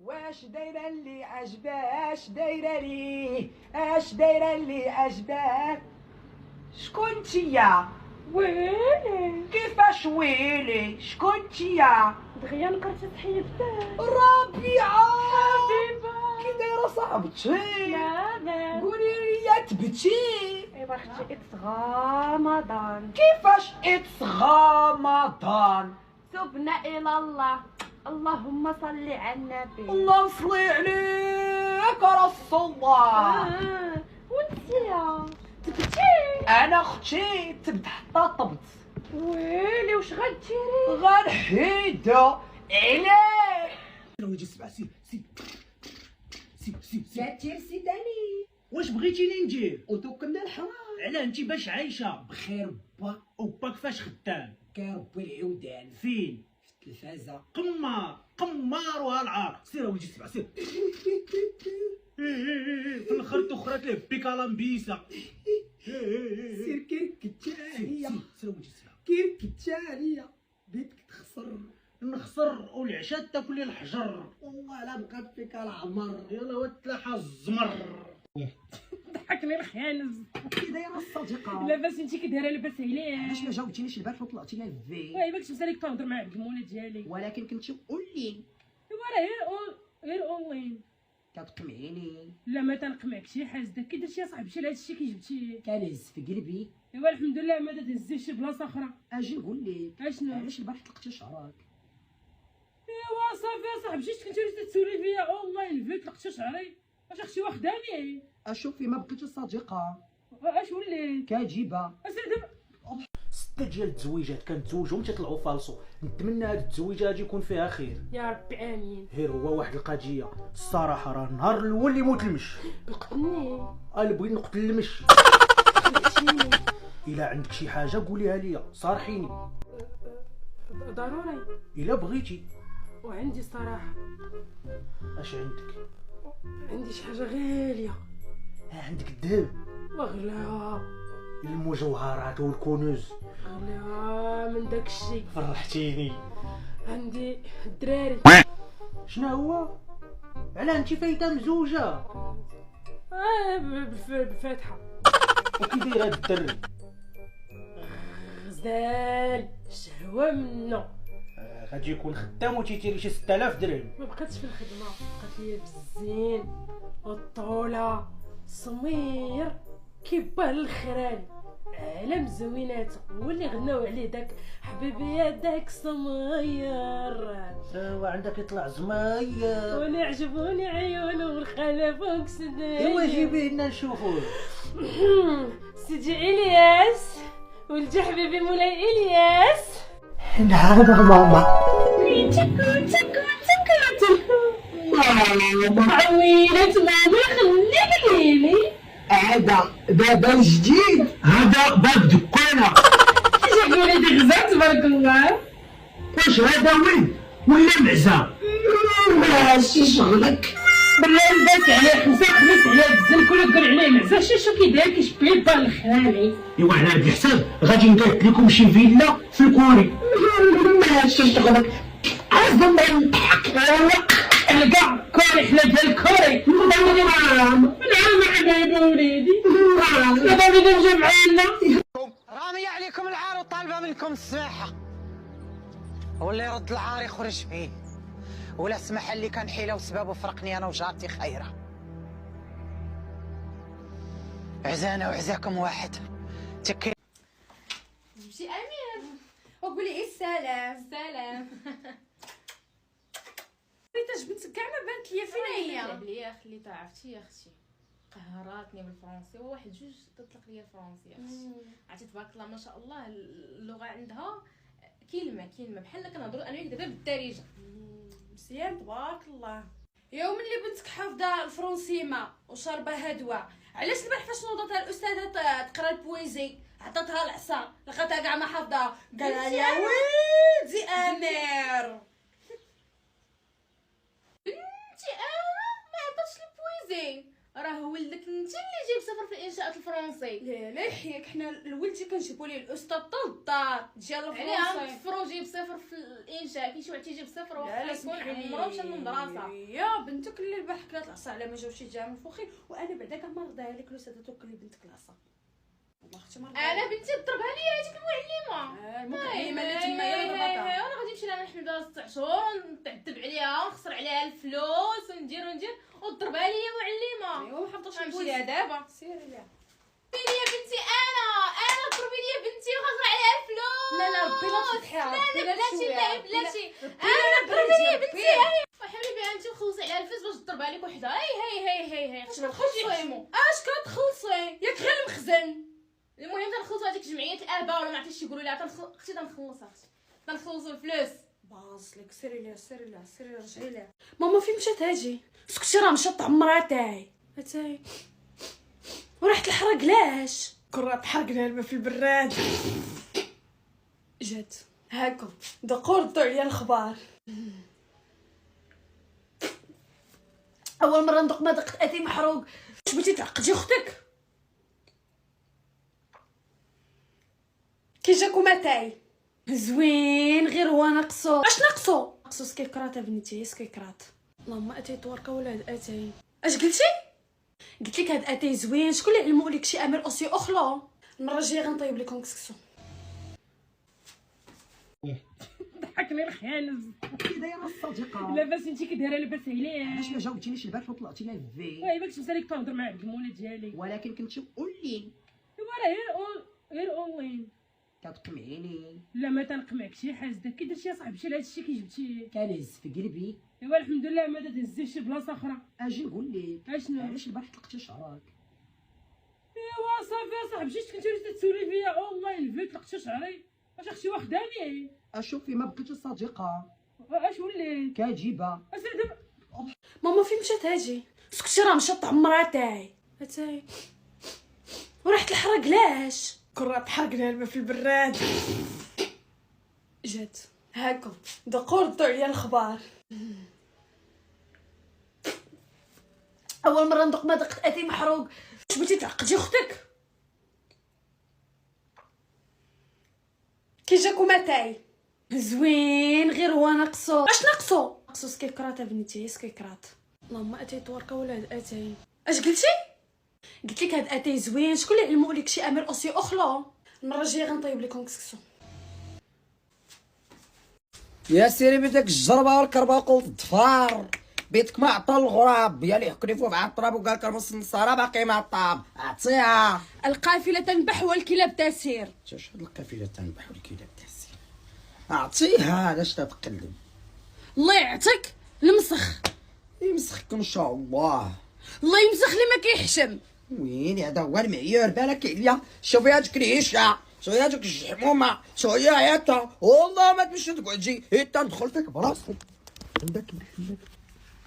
واش دايره اللي عجباه، اش دايره لي، اش دايره اللي عجباه. شكون نتيا؟ ويلي كيفاش ويلي؟ شكون نتيا؟ دغيا نقرت صحيفتك ربيعه حبيبه. كي دايره صاحبتي؟ لاباس. قولي لي تبتي. ايوا اختي اتس رمضان، كيفاش اتس رمضان؟ تبنا الى الله، اللهم صل على النبي. الله يصلي عليك رسول الله. وانتيا تبتي؟ انا اختي تبت حتى طبت. ويلي واش غديري؟ غنحيدها علاه. وجي السبعة سير سير سير سير سير. لا تيرسي داني. واش بغيتيني ندير؟ وتوكلنا الحرام. علاه انت باش عايشه بخير با. وباك فاش خدام؟ كربي العودان فين؟ في التلفازه. قمار وهالعار. سير وجي السبعة سير. في الاخر تخرات ليه بيكالا مبيسه. سير كيركتاليا. سير وجي السبعة. كيركتاليا بيتك تخسر. نخسر والعشاء تاكل لي الحجر. والله لا بقات فيك العمر. يلا وتلاحى الزمر. ضحكني الخانز. كي دايره الصديقه؟ لاباس انت كي دايره لاباس عليك؟ علاش ما جاوبتينيش البارح وطلعتي لنا الفي؟ واي باك تمسالك تهضر مع عبد المولى ديالي. ولكن كنتي قولي ايوا راه غير اونلاين. كتقمعيني. لا ما تنقمعك شي حاسدك كي درتي يا صاحبتي لهذا الشيء كي جبتيه. كنهز في قلبي. ايوا الحمد لله ما تهزيه شي بلاصه اخرى. اجي نقول لك اشنو؟ علاش البارح طلقتي شعرك؟ ايوا صافي يا صاحبي شفت كنتي تسولي فيا اونلاين فيك طلقت شعري. واش اختي واخداني؟ اشوفي ما بقيتش صديقه. اش وليت؟ كاجبه. اسيدي ستة ديال التزويجات كنتزوجهم تيطلعوا فالصو. نتمنى هاد التزويجه هادي يكون فيها خير. يا ربي امين. غير هو واحد القضيه الصراحه، راه النهار الاول اللي يموت المش. قتلني. انا بغيت نقتل المش. خليتيني. الا عندك شي حاجه قوليها ليا صارحيني. ضروري. الا بغيتي. وعندي الصراحه اش عندك؟ عندي شي حاجه غاليه. عندك الذهب، وغلا المجوهرات والكنوز. غلا من داكشي. فرحتيني. عندي الدراري. شنو هو؟ علاه انت فايته مزوجه؟ بالفاتحه. وكي داير هاد الدري؟ غزال شهوه منه. غادي يكون خدام وتيتيري شي 6000 درهم. ما بقاتش في الخدمه، بقات ليا بالزين والطوله سمير كيباه الخرال. عالم زوينات هو اللي غناو عليه داك حبيبي يا داك سمير. وعندك يطلع زماير. وانا عجبوني عيونه والخلا فوق سدايا. ايوا جيبيه لنا نشوفوه. سيدي الياس ولدي حبيبي مولاي الياس. نعم ماما. ماما عويلة ماما خليك ليلي. هذا باب جديد. هذا باب دكانه. جابوا لي ديك غزال تبارك الله. واش هذا وين ولا معزه؟ ماشي شغلك. بالله لباس عليه خمسة خميس عليه الزنك ولا تقول عليه معزة. شو كي داير كيشبه با الخالي. ايوا على هاد الحساب غادي نقاد لكم شي فيلا في الكوري. ماشي شغلك. عزم نضحك. الكاع كوري حنا ديال الكوري. نعم حبايبي وليدي. دابا وليدي مجا معانا. رامية عليكم العار وطالبة منكم السماحة، واللي يرد العار يخرج فيه، ولا سمح اللي كان حيلة وسبابه فرقني أنا وجارتي خيرة. عزانا وعزاكم واحد. تكي جبتي امير وقولي ايه السلام. سلام. ريتا جبت كاع ما بانت ليا فين هي. عليا خليتها عرفتي يا اختي قهراتني بالفرنسي. واحد جوج تطلق لي الفرنسي يا اختي. عرفتي تبارك الله ما شاء الله اللغه عندها كلمه بحال كنهضروا انا وياك دابا بالدارجه. مزيان تبارك الله. يوم اللي بنتك حافظه الفرنسيمه وشاربه هدوه، علاش البارح فاش نوضتها الاستاذه تقرا البويزي عطاتها العصا لقاتها كاع ما حافظه قالها لي ويلي امير. بنتي انا ما عطاتش البويزي، راه هو ولدك انت اللي جايب صفر في الانشاءات الفرنسي. لا يحييك، حنا لولدي كنجيبو ليه الاستاذ طول الدار ديال علاه الفرنسي. تفرو جايب صفر في الانشاء، كاين شي واحد تيجيب صفر لا وخا لا يكون سمحي لي عمرو مشى للمدرسه. يا بنتك اللي البارح كلات العصا على ما جاوش يجي من الفخي، وانا بعدا كاع ما رضاها لك الاستاذه توكلي بنتك العصا. والله اختي ما رضاها انا بنتي ضربها لي هذيك المعلمه. المعلمه اللي تما ضربتها. انا غادي نمشي لها نحمل لها 6 شهور ونتعذب عليها ونخسر عليها الفلوس وندير وضربها لي معلمه. ايوا ما حافظاش غنمشي لها دابا. سيري ليها. ضربي لي بنتي، انا ضربي لي بنتي وخسر عليها الفلوس. لا لا ربي لا تضحيها، ربي لا بلاتي تشويها، لا بلاتي، انا ضربي لي بنتي. وحبيبي انت مخلصي عليها الفلوس باش تضربها لك وحده. هي اش كتخلصي؟ اش كتخلصي؟ ياك غير المخزن. المهم تنخلصوا هذيك جمعيه الاباء ولا ما عرفتش يقولوا لها اختي تنخلصها، تنخلصوا الفلوس. باص لك سيري ليها سيري ليها سيري ليها رجعي ليها. ماما فين مشات هاجي؟ سكتي راه مشات عمرها تاعي اتاي وريحة الحرق. علاش؟ كرة تحرقنا الماء في البراد. جات هاكا دقوا ردوا عليا الخبار. اول مره ندوق ما دقت اتاي محروق. واش بغيتي تعقدي اختك؟ كي جاكم اتاي زوين غير هو ناقصو. اش ناقصو؟ ناقصو سكيكرات بنتي، سكيكرات. اللهم اتاي توركا ولا هاد اتاي. اش قلتي؟ قلت لك هاد اتاي زوين. شكون اللي علمو لك شي امير اوسي اخلو؟ المره الجايه غنطيب لكم كسكسو. ضحكني الخانز. كي دايره الصديقه؟ لاباس انت كي دايره لاباس عليك؟ علاش ما جاوبتينيش البارح وطلعتي لها الفي؟ واي باك تمسى لك تهضر مع عبد المولى ديالي. ولكن كنتي قولي ايوا راه غير اونلاين. كتقمعيني. لا ما تنقمعك شي حاسده. كي درتي يا صاحبي لهذا الشيء كي جبتيه؟ كنهز في قلبي. ايوا الحمد لله ما تهزي شي بلاصه اخرى. اجي نقول لك اشنو؟ علاش البارح طلقتي شعرك؟ ايوا صافي يا صاحبي جيت كنتي تسولي فيا اونلاين في طلقت شعري. واش اختي واخداني؟ اشوفي ما بقيتي صديقه. اش وليت؟ كاجبه. اسير ماما فين مشات هاجي؟ سكتي راه مشات عمرها تاعي اتاي وريحة الحرق. علاش؟ كرة تحرقنا الماء في البراد. جات هاكا دقوا ردوا عليا الخبار. اول مره ندوق ما دقت اتاي محروق. واش بغيتي تعقدي اختك؟ كي جاكم اتاي زوين غير هو ناقصو. اش ناقصو؟ ناقصو سكيكرات بنتي، سكيكرات. اللهم اتاي توركا ولا هاد اتاي. اش قلتي؟ قلت لك هاد اتاي زوين. شكون اللي علمو لك شي امير اوسي اخلو؟ المره الجايه غنطيب لكم كسكسو. يا سيري بداك الجربه والكربه وقلت الضفار بيتك ما عطى الغراب يا اللي يحكني مع التراب وقال لك رمس النصارى باقي مع الطاب عطيها. القافله تنبح والكلاب تسير. شوف هاد القافله تنبح والكلاب تحسين اعطيها. علاش تتقلب؟ الله يعطيك المسخ. يمسخك ان شاء الله. الله يمسخ اللي ما كيحشم. وين هذا هو المعيار بالك عليا. شوفي هاديك العيشه، شوفي هاديك الحمومه، شوفي عيطه والله ما تمشي تقعدي حتى ندخل فيك براسك. عندك